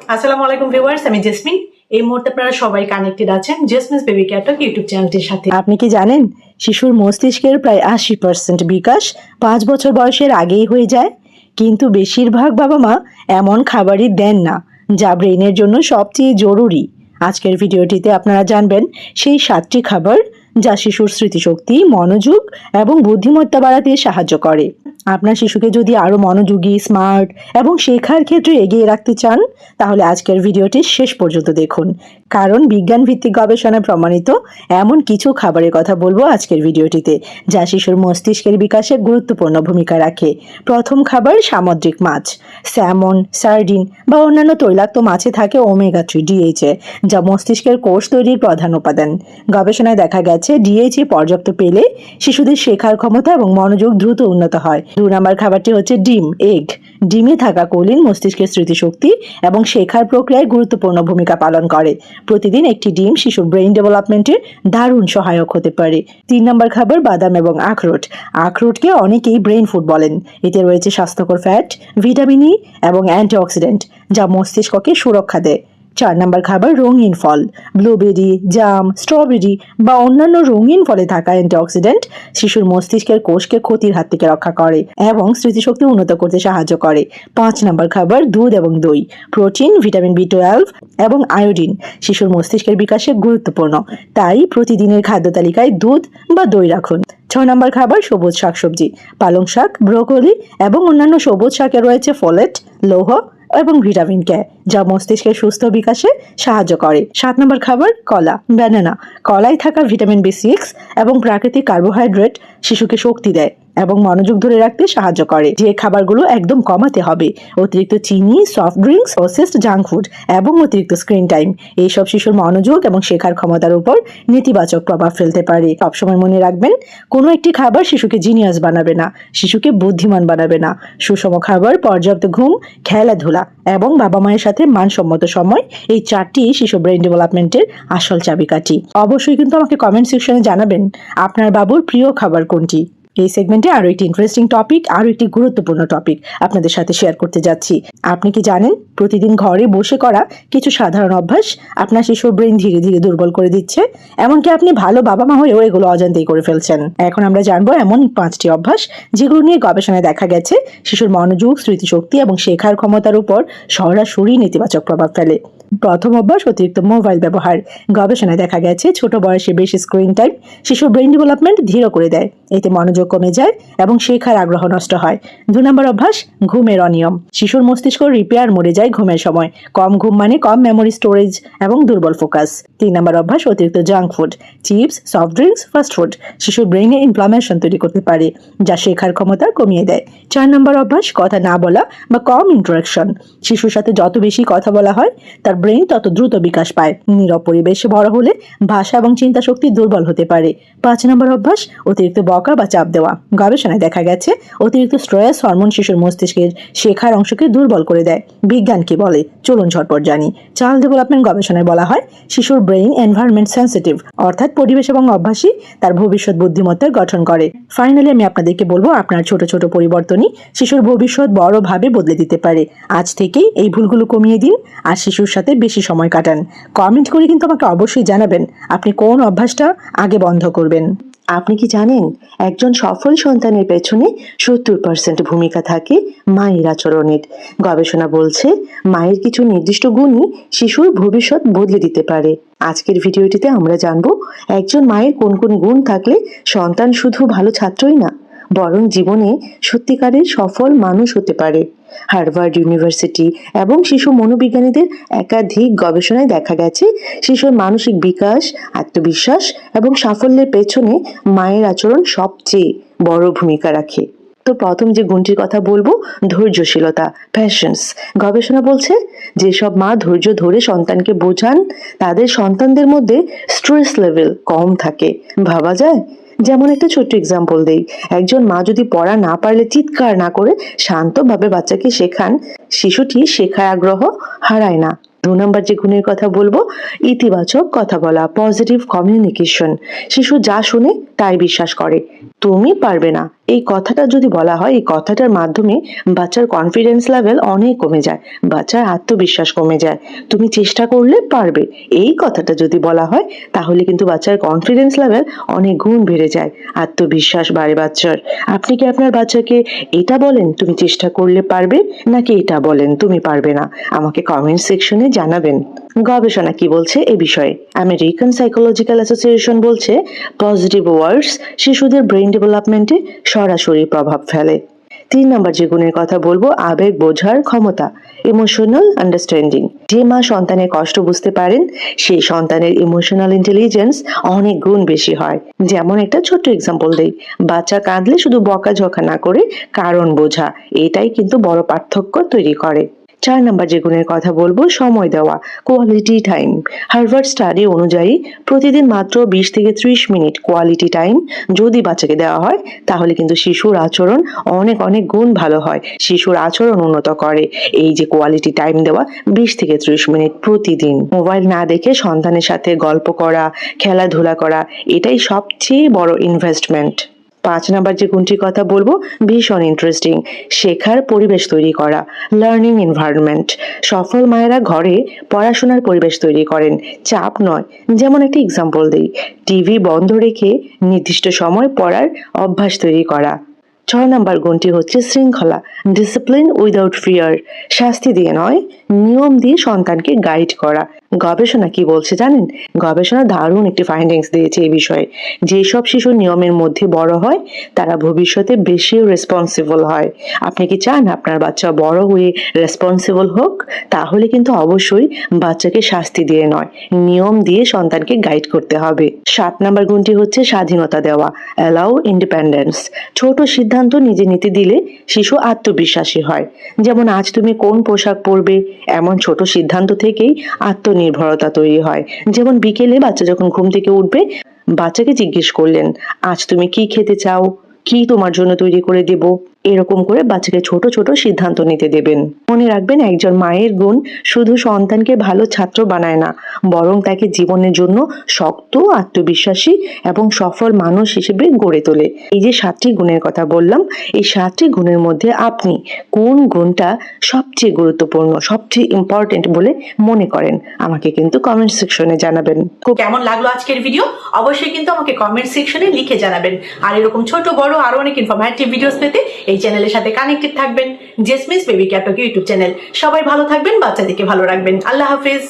আসসালামু আলাইকুম ভিউয়ার্স, আমি জেসমিন। এই মুহূর্তে আপনারা সবাই কানেক্টেড আছেন জেসমিনস বেবি কেয়ার টক ইউটিউব চ্যানেলটির সাথে। আপনি কি জানেন শিশুর মস্তিষ্কের প্রায় 80% বিকাশ 5 বছর বয়সের আগেই হয়ে যায়? কিন্তু বেশিরভাগ বাবা মা এমন খাবারই দেন না যা ব্রেইনের জন্য সবচেয়ে জরুরি। আজকের ভিডিওটিতে আপনারা জানবেন সেই 7টি খাবার যা শিশুর স্মৃতিশক্তি, মনোযোগ এবং বুদ্ধিমত্তা বাড়াতে সাহায্য করে। আপনার শিশুকে যদি আরো মনোযোগী, স্মার্ট এবং শেখার ক্ষেত্রে এগিয়ে রাখতে চান, তাহলে আজকের ভিডিওটি শেষ পর্যন্ত দেখুন, কারণ বিজ্ঞান ভিত্তিক গবেষণায় প্রমাণিত এমন কিছু খাবারের কথা বলবো আজকের ভিডিওটিতে, যা শিশুর মস্তিষ্কের বিকাশে গুরুত্বপূর্ণ ভূমিকা রাখে। প্রথম খাবার সামুদ্রিক মাছ। স্যামন, সার্ডিন বা অন্যান্য তৈলাক্ত মাছে থাকে ওমেগা 3 DHA, যা মস্তিষ্কের কোষ তৈরির প্রধান উপাদান। গবেষণায় দেখা গেছে DHA পর্যাপ্ত পেলে শিশুদের শেখার ক্ষমতা এবং মনোযোগ দ্রুত উন্নত হয়। 2 নম্বর খাবারটি হচ্ছে ডিম, এগ। ডিমে থাকা কোলিন মস্তিষ্কের স্মৃতিশক্তি এবং শেখার প্রক্রিয়ায় গুরুত্বপূর্ণ ভূমিকা পালন করে। প্রতিদিন একটি ডিম শিশুর ব্রেইন ডেভেলপমেন্টে দারুণ সহায়ক হতে পারে। 3 নম্বর খাবার বাদাম এবং আখরোট। আখরোটকে অনেকেই ব্রেইন ফুড বলেন। এতে রয়েছে স্বাস্থ্যকর ফ্যাট, ভিটামিন ই এবং অ্যান্টিঅক্সিডেন্ট, যা মস্তিষ্ককে সুরক্ষা দেয়। 4 নম্বর খাবার রঙিন ফল। ব্লুবেরি, জাম, স্ট্রবেরি বা অন্যান্য রঙিন ফলে থাকা অ্যান্টিঅক্সিডেন্ট শিশুর মস্তিষ্কের কোষকে ক্ষতির হাত থেকে রক্ষা করে এবং স্মৃতিশক্তি উন্নত করতে সাহায্য করে। 5 নম্বর খাবার দুধ এবং দই। প্রোটিন, ভিটামিন B12 এবং আয়োডিন শিশুর মস্তিষ্কের বিকাশে গুরুত্বপূর্ণ, তাই প্রতিদিনের খাদ্য তালিকায় দুধ বা দই রাখুন। 6 নম্বর খাবার সবুজ শাকসবজি। পালং শাক, ব্রোকলি এবং অন্যান্য সবুজ শাকে রয়েছে ফোলেট, লৌহ এবং ভিটামিন কে, যা মস্তিষ্কের সুস্থ বিকাশে সাহায্য করে। 7 নম্বর খাবার কলা, ব্যানানা। কলায় থাকা ভিটামিন B6 এবং প্রাকৃতিক কার্বোহাইড্রেট শিশুকে শক্তি দেয় এবং মনোযোগ ধরে রাখতে সাহায্য করে। যে খাবারগুলো একদম কমাতে হবে: অতিরিক্ত চিনি, soft drinks, processed junk food এবং অতিরিক্ত স্ক্রিন টাইম। এইসব শিশুর মনোযোগ এবং শেখার ক্ষমতার উপর নেতিবাচক প্রভাব ফেলতে পারে। সবসময় মনে রাখবেন, কোনো একটি খাবার শিশুকে জিনিয়াস বানাবে না, শিশুকে বুদ্ধিমান বানাবে না। সুষম খাবার, পর্যাপ্ত ঘুম, খেলাধুলা এবং বাবা মায়ের সাথে মানসম্মত সময়, এই 4টি শিশু ব্রেইন ডেভেলপমেন্টের আসল চাবিকাঠি। অবশ্যই কিন্তু আমাকে কমেন্ট সেকশনে জানাবেন আপনার বাবুর প্রিয় খাবার কোনটি। এই সেগমেন্টে আরো একটি ইন্টারেস্টিং টপিক, আরো একটি গুরুত্বপূর্ণ টপিক আপনাদের সাথে শেয়ার করতে যাচ্ছি। আপনি কি জানেন প্রতিদিন ঘরে বসে করা কিছু সাধারণ অভ্যাস আপনার শিশুর ব্রেইন ধীরে ধীরে দুর্বল করে দিচ্ছে? এমনকি আপনি ভালো বাবা মা হয়েও এগুলো অজান্তেই করে ফেলছেন। এখন আমরা জানবো এমন 5টি অভ্যাস যেগুলো নিয়ে গবেষণায় দেখা গেছে শিশুর মনোযোগ, স্মৃতিশক্তি এবং শেখার ক্ষমতার উপর সরাসরি নেতিবাচক প্রভাব ফেলে। প্রথম অভ্যাস অতিরিক্ত মোবাইল ব্যবহার। গবেষণায় দেখা গেছে ছোট বয়সে বেশি স্ক্রিন টাইম শিশুর ব্রেইন ডেভেলপমেন্ট ধীর করে দেয়। এতে মনোযোগ কমে যায় এবং শেখার আগ্রহ নষ্ট হয়। 2 নম্বর অভ্যাস ঘুমের অনিয়ম। শিশুর মস্তিষ্ক রিপেয়ার মরে যায় ঘুমের সময়। কম ঘুম মানে কম মেমোরি স্টোরেজ এবং দুর্বল ফোকাস। 3 নম্বর অভ্যাস অতিরিক্ত junk food. Chips, soft drinks, fast food শিশুর ব্রেইনে ইনফ্লামেশন তৈরি করতে পারে, যা শেখার ক্ষমতা কমিয়ে দেয়। 4 নম্বর অভ্যাস কথা না বলা বা কম ইন্টারাকশন। শিশুর সাথে যত বেশি কথা বলা হয় তার ব্রেইন তত দ্রুত বিকাশ পায়। নীরব পরিবেশে বড় হলে ভাষা এবং চিন্তা শক্তি দুর্বল হতে পারে। 5 নম্বর অভ্যাস অতিরিক্ত বকা বা চাপ দেওয়া। গবেষণায় দেখা গেছে অতিরিক্ত স্ট্রেস হরমোন শিশুর মস্তিষ্কের শেখার অংশকে দুর্বল করে দেয়। বিজ্ঞান কি বলে চলুন ঝটপট জানি। চাইল্ড ডেভেলপমেন্ট গবেষণায় বলা হয় শিশুর ব্রেইন এনভায়রনমেন্ট সেন্সিটিভ, অর্থাৎ পরিবেশ এবং অভ্যাসই তার ভবিষ্যৎ বুদ্ধিমত্তার গঠন করে। ফাইনালি আমি আপনাদেরকে বলবো, আপনার ছোট ছোট পরিবর্তনই শিশুর ভবিষ্যৎ বড়ভাবে বদলে দিতে পারে। আজ থেকেই এই ভুলগুলো কমিয়ে দিন আর শিশুর সাথে বেশি সময় কাটান। কমেন্ট করে কিন্তু আমাকে অবশ্যই জানাবেন আপনি কোন অভ্যাসটা আগে বন্ধ করবেন। আপনি কি জানেন একজন সফল সন্তানের পেছনে 70% ভূমিকা থাকে মায়ের আচরণের। গবেষণা বলছে মায়ের কিছু নির্দিষ্ট গুণই শিশুর ভবিষ্যৎ বদলে দিতে পারে। আজকের ভিডিওটিতে আমরা জানবো একজন মায়ের কোন কোন গুণ থাকলে সন্তান শুধু ভালো ছাত্রই না, বরং জীবনে সত্যিকারের সফল মানুষ হতে পারে। হার্ভার্ড ইউনিভার্সিটি এবং শিশু মনোবিজ্ঞানীদের একাধিক গবেষণায় দেখা গেছে শিশুর মানসিক বিকাশ, আত্মবিশ্বাস এবং সাফল্যের পেছনে মায়ের আচরণ সবচেয়ে বড় ভূমিকা রাখে। তো প্রথম যে গুণটির কথা বলবো, ধৈর্যশীলতা, প্যাশেন্স। গবেষণা বলছে যেসব মা ধৈর্য ধরে সন্তানকে বোঝান তাদের সন্তানদের মধ্যে স্ট্রেস লেভেল কম থাকে। ভাবা যায়? যেমন একটা ছোট্ট এক্সাম্পল দেই, একজন মা যদি পড়া না পারলে চিৎকার না করে শান্তভাবে বাচ্চাকে শেখান, শিশুটি শেখার আগ্রহ হারায় না। 2 নম্বর যে গুণের কথা বলবো, ইতিবাচক কথা বলা, পজিটিভ কমিউনিকেশন। শিশু যা শুনে তাই বিশ্বাস করে। তুমি পারবে না এই কথাটা যদি বলা হয়, এই কথাটার মাধ্যমে বাচ্চার কনফিডেন্স লেভেল অনেক কমে যায়, বাচ্চার আত্মবিশ্বাস কমে যায়। তুমি চেষ্টা করলে পারবে, এই কথাটা যদি বলা হয় তাহলে কিন্তু বাচ্চার কনফিডেন্স লেভেল অনেক গুণ বেড়ে যায়, আত্মবিশ্বাস বাড়ে বাচ্চার। আপনি কি আপনার বাচ্চাকে এটা বলেন তুমি চেষ্টা করলে পারবে, নাকি এটা বলেন তুমি পারবে না? আমাকে কমেন্ট সেকশনে জানাবেন। গবেষণা কি বলছে এ বিষয়ে? আমেরিকান সাইকোলজিক্যাল অ্যাসোসিয়েশন বলছে পজিটিভ ওয়ার্ডস শিশুদের ব্রেইন ডেভেলপমেন্টে সরাসরি প্রভাব ফেলে। 3 নম্বর যে গুণের কথা বলবো, আবেগ বোঝার ক্ষমতা, ইমোশনাল আন্ডারস্ট্যান্ডিং। যে মা সন্তানের কষ্ট বুঝতে পারেন সেই সন্তানের ইমোশনাল ইন্টেলিজেন্স অনেক গুণ বেশি হয়। যেমন একটা ছোট্ট এক্সাম্পল দেই, বাচ্চা কাঁদলে শুধু বকাঝকা না করে কারণ বোঝা, এটাই কিন্তু বড় পার্থক্য তৈরি করে। 4 নম্বর যে গুণের কথা বলবো, সময় দেওয়া, কোয়ালিটি টাইম। হার্ভার্ড স্টাডি অনুযায়ী প্রতিদিন মাত্র 20 থেকে 30 মিনিট কোয়ালিটি টাইম যদি বাচ্চাকে দেওয়া হয় তাহলে কিন্তু শিশুর আচরণ অনেক অনেক গুণ ভালো হয়, শিশুর আচরণ উন্নত করে। এই যে কোয়ালিটি টাইম দেওয়া 20 থেকে 30 মিনিট প্রতিদিন, মোবাইল না দেখে সন্তানের সাথে গল্প করা, খেলাধুলা করা, এটাই সবচেয়ে বড় ইনভেস্টমেন্ট। 5 নাম্বার যে গুণটির কথা বলবো, ভীষণ ইন্টারেস্টিং, শেখার পরিবেশ তৈরি করা, লার্নিং এনভায়রনমেন্ট। সফল মায়েরা ঘরে পড়াশোনার পরিবেশ তৈরি করেন, চাপ নয়। যেমন একটা এক্সাম্পল দেই, টিভি বন্ধ রেখে নির্দিষ্ট সময় পড়ার অভ্যাস তৈরি করা। 6 নাম্বার গুণটি হচ্ছে শৃঙ্খলা, ডিসিপ্লিন উইদাউট ফিয়ার। শাস্তি দিয়ে নয়, নিয়ম দিয়ে সন্তানকে গাইড করা। গবেষণা কি বলছে জানেন? গবেষণা দারুণ একটি ফাইন্ডিংস দিয়েছে এই বিষয়ে। যেসব শিশু নিয়মের মধ্যে বড় হয় তারা ভবিষ্যতে বেশি রেসপন্সিবল হয়। আপনি কি চান আপনার বাচ্চা বড় হয়ে রেসপন্সিবল হোক? তাহলে কিন্তু অবশ্যই বাচ্চাকে শাস্তি দিয়ে নয়, নিয়ম দিয়ে সন্তানকে গাইড করতে হবে। 7 নাম্বার গুণটি হচ্ছে স্বাধীনতা দেওয়া, অ্যালাউ ইন্ডিপেন্ডেন্স। ছোট সিদ্ধান্ত নিজে নিতে দিলে শিশু আত্মবিশ্বাসী হয়। যেমন আজ তুমি কোন পোশাক পরবে, এমন ছোট সিদ্ধান্ত থেকেই আত্মনির্ভরতা তৈরি হয়। যেমন বিকেলে বাচ্চা যখন ঘুম থেকে উঠবে, বাচ্চাকে জিজ্ঞেস করলেন আজ তুমি কি খেতে চাও, কি তোমার জন্য তৈরি করে দেব, এরকম করে বাচ্চাকে ছোট ছোট সিদ্ধান্ত নিতে দেবেন। মনে রাখবেন, একজন মায়ের গুণ শুধু সন্তানকে ভালো ছাত্র বানায় না, বরং তাকে জীবনের জন্য শক্ত, আত্মবিশ্বাসী এবং সফল মানুষ হিসেবে গড়ে তোলে। এই যে 7টি গুণের কথা বললাম, এই 7টি গুণের মধ্যে আপনি কোন গুণটা সবচেয়ে গুরুত্বপূর্ণ, সবচেয়ে ইম্পর্টেন্ট বলে মনে করেন? আমাকে কিন্তু কমেন্ট সেকশনে জানাবেন। কেমন লাগলো আজকের ভিডিও অবশ্যই কিন্তু আমাকে কমেন্ট সেকশনে লিখে জানাবেন। আর এরকম ছোট বড় আরো অনেক ইনফরমেটিভ ভিডিওস পেতে এই চ্যানেলের সাথে কানেক্টেড থাকবেন। Jesmin's baby care talk YouTube channel. সবাই ভালো থাকবেন, বাচ্চাদেরকে ভালো রাখবেন। আল্লাহ হাফেজ।